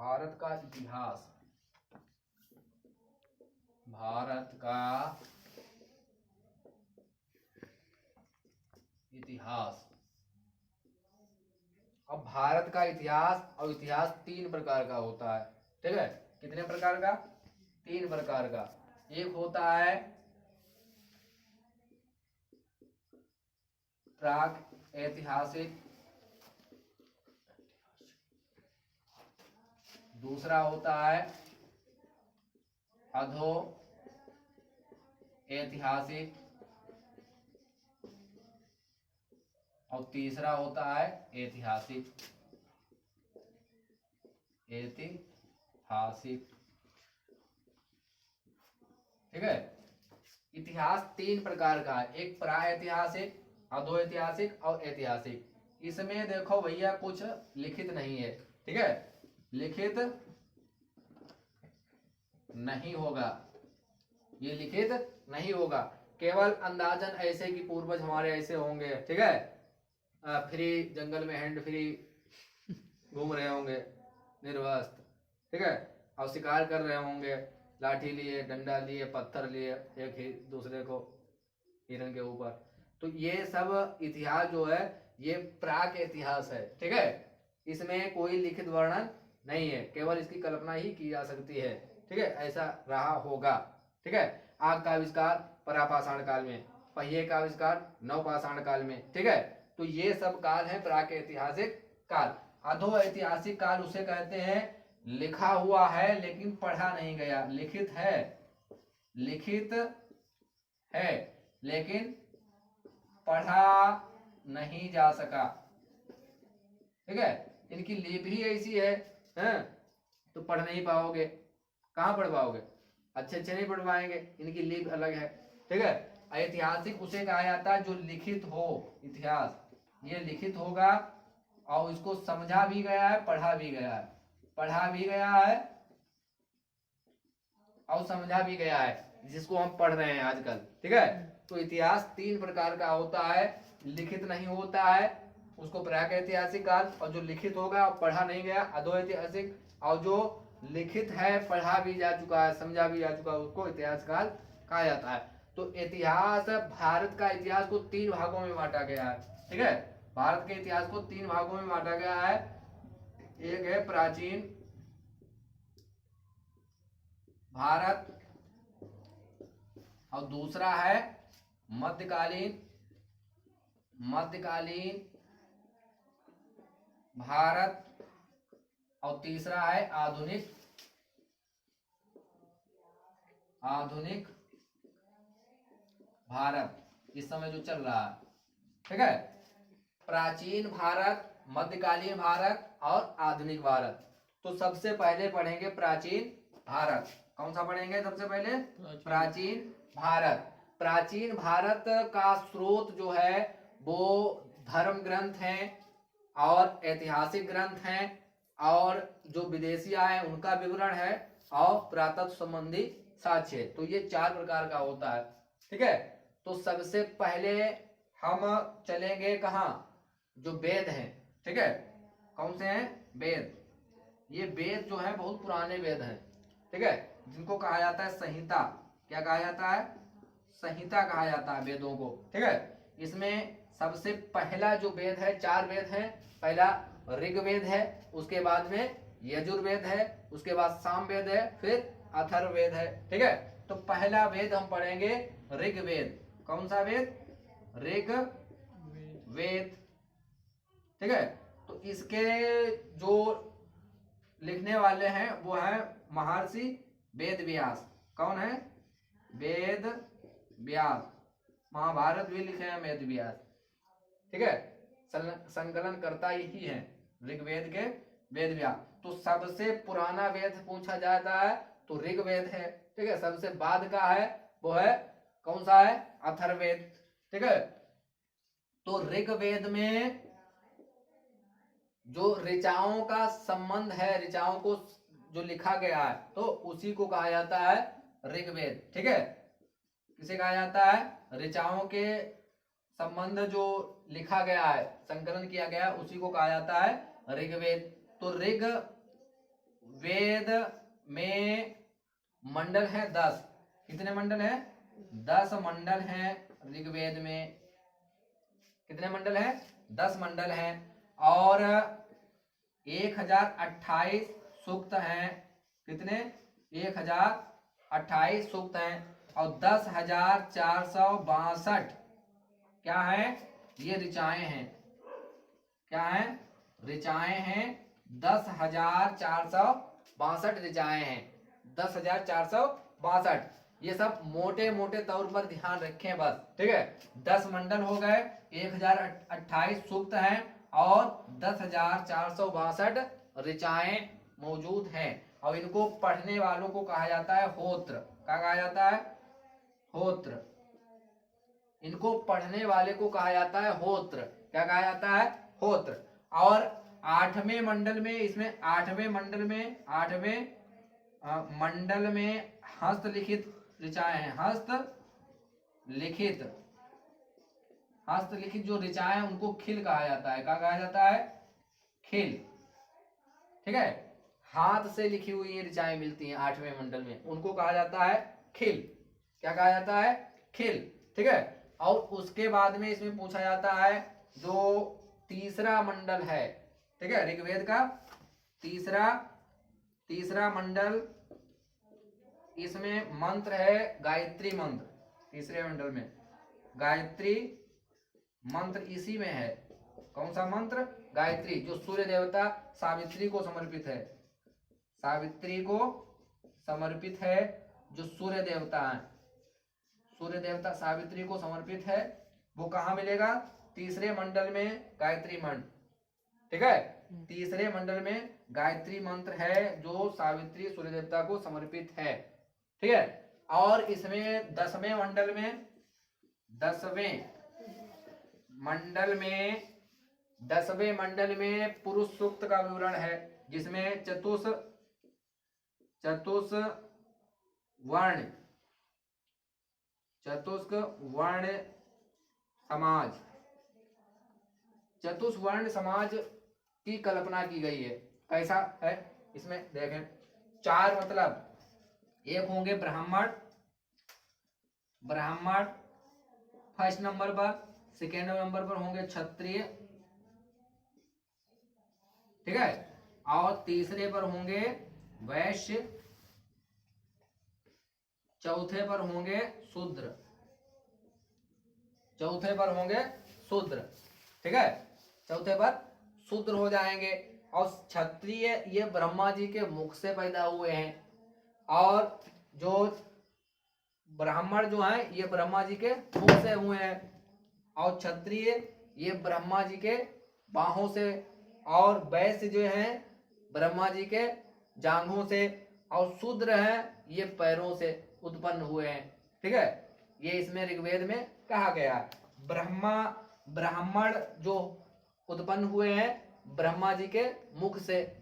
भारत का इतिहास, भारत का इतिहास। अब भारत का इतिहास और इतिहास 3 प्रकार का होता है, ठीक है। कितने प्रकार का? 3 प्रकार का। एक होता है प्राक ऐतिहासिक, दूसरा होता है अधो ऐतिहासिक और तीसरा होता है ऐतिहासिक। ऐतिहासिक, ठीक है। इतिहास 3 प्रकार का है, एक प्राऐतिहासिक, अधो ऐतिहासिक और ऐतिहासिक। इसमें देखो भैया कुछ लिखित नहीं है, ठीक है, लिखित नहीं होगा, ये लिखित नहीं होगा, केवल अंदाजन ऐसे कि पूर्वज हमारे ऐसे होंगे, ठीक है। फ्री जंगल में हैंड फ्री घूम रहे होंगे निर्वस्त्र, ठीक है, और शिकार कर रहे होंगे, लाठी लिए, डंडा लिए, पत्थर लिए, एक ही दूसरे को हिरन के ऊपर। तो ये सब इतिहास जो है ये प्राक इतिहास है, ठीक है। इसमें कोई लिखित वर्णन नहीं है, केवल इसकी कल्पना ही की जा सकती है, ठीक है, ऐसा रहा होगा, ठीक है। आग का आविष्कार परापाषाण काल में, पहिए का आविष्कार नवपाषाण काल में, ठीक है। तो ये सब काल है प्राक ऐतिहासिक काल। अधो ऐतिहासिक काल उसे कहते हैं लिखा हुआ है लेकिन पढ़ा नहीं गया, लिखित है, लिखित है लेकिन पढ़ा नहीं जा सका, ठीक है। इनकी लिपि ही ऐसी है, तो पढ़ नहीं पाओगे, कहाँ पढ़ पाओगे, अच्छे अच्छे नहीं पढ़ पाएंगे, इनकी लिपि अलग है, ठीक है। ऐतिहासिक उसे कहा जाता है जो लिखित हो, इतिहास ये लिखित होगा और इसको समझा भी गया है, पढ़ा भी गया है, पढ़ा भी गया है और समझा भी गया है, जिसको हम पढ़ रहे हैं आजकल, ठीक है। तो इतिहास 3 प्रकार का होता है, लिखित नहीं होता है उसको प्राक ऐतिहासिक काल, और जो लिखित होगा और पढ़ा नहीं गया अधो ऐतिहासिक, और जो लिखित है पढ़ा भी जा चुका है, समझा भी जा चुका है, उसको इतिहास काल कहा जाता है। तो इतिहास, भारत का इतिहास को 3 भागों में बांटा गया है, ठीक है। भारत के इतिहास को 3 भागों में बांटा गया है। एक है प्राचीन भारत और दूसरा है मध्यकालीन, मध्यकालीन भारत और तीसरा है आधुनिक, आधुनिक भारत, इस समय जो चल रहा है, ठीक है। प्राचीन भारत, मध्यकालीन भारत और आधुनिक भारत। तो सबसे पहले पढ़ेंगे प्राचीन भारत। कौन सा पढ़ेंगे सबसे पहले? प्राचीन भारत। प्राचीन भारत का स्रोत जो है वो धर्म ग्रंथ हैं और ऐतिहासिक ग्रंथ हैं और जो विदेशी आए उनका विवरण है और पुरातत्व संबंधी साक्ष्य। तो ये 4 प्रकार का होता है, ठीक है। तो सबसे पहले हम चलेंगे कहाँ? जो वेद हैं, ठीक है। कौन से हैं? वेद। ये वेद जो है बहुत पुराने वेद हैं, ठीक है, जिनको कहा जाता है संहिता। क्या कहा जाता है? संहिता कहा जाता है वेदों को, ठीक है। इसमें सबसे पहला जो वेद है, 4 वेद हैं। पहला ऋग्वेद है, उसके बाद में यजुर्वेद है, उसके बाद सामवेद है, फिर अथर्ववेद है, ठीक है। तो पहला वेद हम पढ़ेंगे ऋग्वेद। कौन सा वेद? ऋग्वेद, ठीक है। तो इसके जो लिखने वाले हैं वो है महर्षि वेद व्यास। कौन है? वेद व्यास। महाभारत भी लिखे हैं वेद व्यास, ठीक है। संकलन करता ही है ऋग्वेद के वेद व्यास। तो सबसे पुराना वेद पूछा जाता है तो ऋग्वेद है, ठीक है। सबसे बाद का है वो है कौन सा है? अथर्ववेद, ठीक है। तो ऋग्वेद में जो ऋचाओं का संबंध है, ऋचाओं को जो लिखा गया है तो उसी को कहा जाता है ऋग्वेद, ठीक है। किसे कहा जाता है? ऋचाओं के संबंध जो लिखा गया है, संकलन किया गया है, उसी को कहा जाता है ऋग्वेद। तो ऋग वेद में मंडल है 10। कितने मंडल है? 10 मंडल हैं ऋग्वेद में। कितने मंडल हैं? 10 मंडल हैं। और 1028 सूक्त हैं। कितने? 1028 सूक्त हैं। और 10,462 क्या है? ये ऋचाएं हैं। क्या है? ऋचाएं हैं। 10,462 ऋचाएं हैं। 10,462। ये सब मोटे मोटे तौर पर ध्यान रखें बस, ठीक है। 10 मंडल हो गए, 1028 सूक्त हैं और 10,462 ऋचाएं मौजूद हैं। और इनको पढ़ने वालों को कहा जाता है होत्र। क्या कहा जाता है? होत्र। इनको पढ़ने वाले को कहा जाता है होत्र। क्या कहा जाता है? होत्र। और 8वें मंडल में, इसमें 8वें मंडल में हस्तलिखित ऋचाएं हैं। हस्तलिखित जो ऋचाएं हैं उनको खिल कहा जाता है। क्या कहा जाता है? खिल। ठीक है। हाथ से लिखी हुई ये ऋचाएं मिलती हैं 8वें मंडल में, उनको कहा जाता है खिल। क्या कहा जाता है? खिल। ठीक है। और उसके बाद में इसमें पूछा जाता है जो तीसरा मंडल है, ठीक है, ऋग्वेद का तीसरा मंडल, इसमें मंत्र है गायत्री मंत्र। तीसरे मंडल में गायत्री मंत्र इसी में है। कौन सा मंत्र? गायत्री, जो सूर्य देवता सावित्री को समर्पित है। सावित्री को समर्पित है, जो सूर्य देवता है, सूर्य देवता सावित्री को समर्पित है। वो कहाँ मिलेगा? तीसरे मंडल में गायत्री मंत्र। ठीक है। तीसरे मंडल में गायत्री मंत्र है जो सावित्री सूर्य देवता को समर्पित है। ठीक है। और इसमें 10वें मंडल में पुरुष सूक्त का विवरण है, जिसमें चतुष्वर्ण समाज की कल्पना की गई है। कैसा है? इसमें देखें, 4 मतलब, एक होंगे ब्राह्मण फर्स्ट नंबर पर, सेकेंड नंबर पर होंगे क्षत्रिय, ठीक है, और तीसरे पर होंगे वैश्य, चौथे पर होंगे शूद्र, ठीक है, चौथे पर शूद्र हो जाएंगे। और क्षत्रिय ये ब्रह्मा जी के मुख से पैदा हुए हैं, और जो ब्राह्मण जो हैं ये ब्रह्मा जी के मुख से हुए हैं, और क्षत्रिय ये ब्रह्मा जी के बाहों से, और वैश्य जो हैं ब्रह्मा जी के जांघों से, और शूद्र हैं ये पैरों से उत्पन्न हुए हैं। ठीक है। ये इसमें ऋग्वेद में कहा गया है। ब्राह्मण जो उत्पन्न हुए हैं ब्रह्मा जी के मुख से,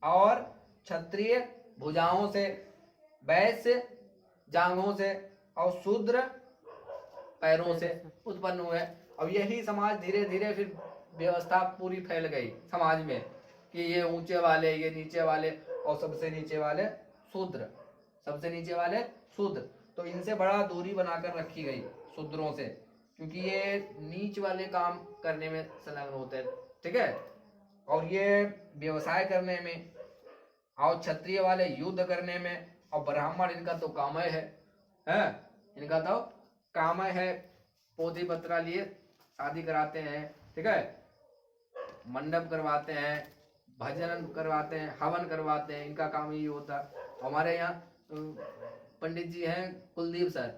और क्षत्रिय भुजाओं से, वैश्य जांघों से, और शूद्र पैरों से उत्पन्न हुए। अब यही समाज धीरे धीरे फिर व्यवस्था पूरी फैल गई समाज में कि ये ऊंचे वाले, ये नीचे वाले, और सबसे नीचे वाले शूद्र। तो इनसे बड़ा दूरी बनाकर रखी गई शूद्रों से, क्योंकि ये नीच वाले काम करने में संलग्न होते हैं। ठीक है। और ये व्यवसाय करने में, और क्षत्रिय वाले युद्ध करने में, और ब्राह्मण इनका तो कामय है, इनका तो कामय है। पोथी पत्रा लिए शादी कराते हैं, ठीक है, मंडप करवाते हैं, भजन करवाते हैं, हवन करवाते हैं, इनका काम ही होता है। हमारे यहाँ पंडित जी हैं कुलदीप सर,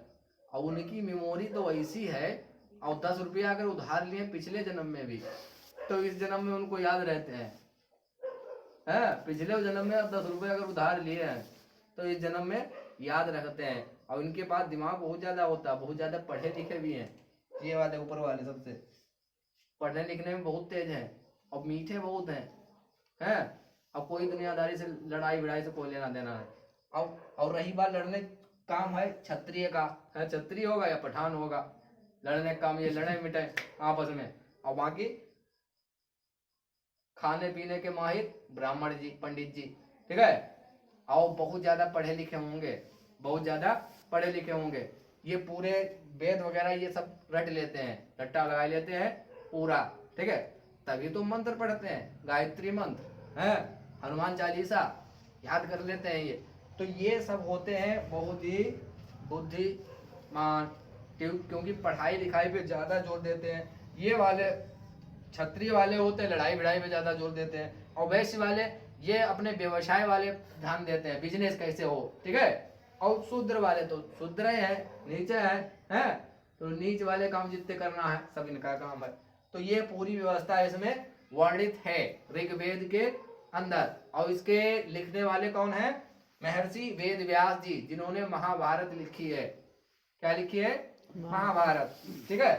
और उनकी मेमोरी तो ऐसी है, और 10 रुपया अगर उधार लिए पिछले जन्म में भी, तो इस जन्म में उनको याद रहते हैं। पिछले जन्म में 10 रुपये अगर उधार लिए हैं तो इस जन्म में याद रखते हैं। और इनके पास दिमाग बहुत ज्यादा होता है, बहुत ज्यादा पढ़े लिखे भी हैं। ये वाले ऊपर वाले सबसे पढ़ने लिखने में बहुत तेज हैं, और मीठे बहुत हैं। अब कोई दुनियादारी से, लड़ाई भिड़ाई से कोई लेना देना है। और रही बात लड़ने काम है क्षत्रिय का, है क्षत्रिय होगा या पठान होगा, लड़ने का काम ये लड़े मिटे आपस में। और बाकी खाने पीने के माहिर ब्राह्मण जी, पंडित जी, ठीक है। और बहुत ज्यादा पढ़े लिखे होंगे, बहुत ज्यादा पढ़े लिखे होंगे, ये पूरे वेद वगैरह ये सब रट लेते हैं, रट्टा लगा लेते हैं पूरा, ठीक है। तभी तो मंत्र पढ़ते हैं, गायत्री मंत्र है, हनुमान चालीसा याद कर लेते हैं ये। तो ये सब होते हैं बहुत ही बुद्धिमान, क्योंकि पढ़ाई लिखाई पे ज्यादा जोर देते हैं। ये वाले क्षत्रिय वाले होते हैं, लड़ाई भिड़ाई पे ज्यादा जोर देते हैं, और वैश्य वाले ये अपने व्यवसाय वाले ध्यान देते हैं, बिजनेस कैसे हो, ठीक है। और शूद्र वाले तो शूद्र है, नीचे है, तो नीच वाले काम जितने करना है सब इनका काम है। तो ये पूरी व्यवस्था इसमें वर्णित है ऋग्वेद के अंदर। और इसके लिखने वाले कौन है? महर्षि वेद व्यास जी, जिन्होंने महाभारत लिखी है। क्या लिखी है? महाभारत, ठीक है।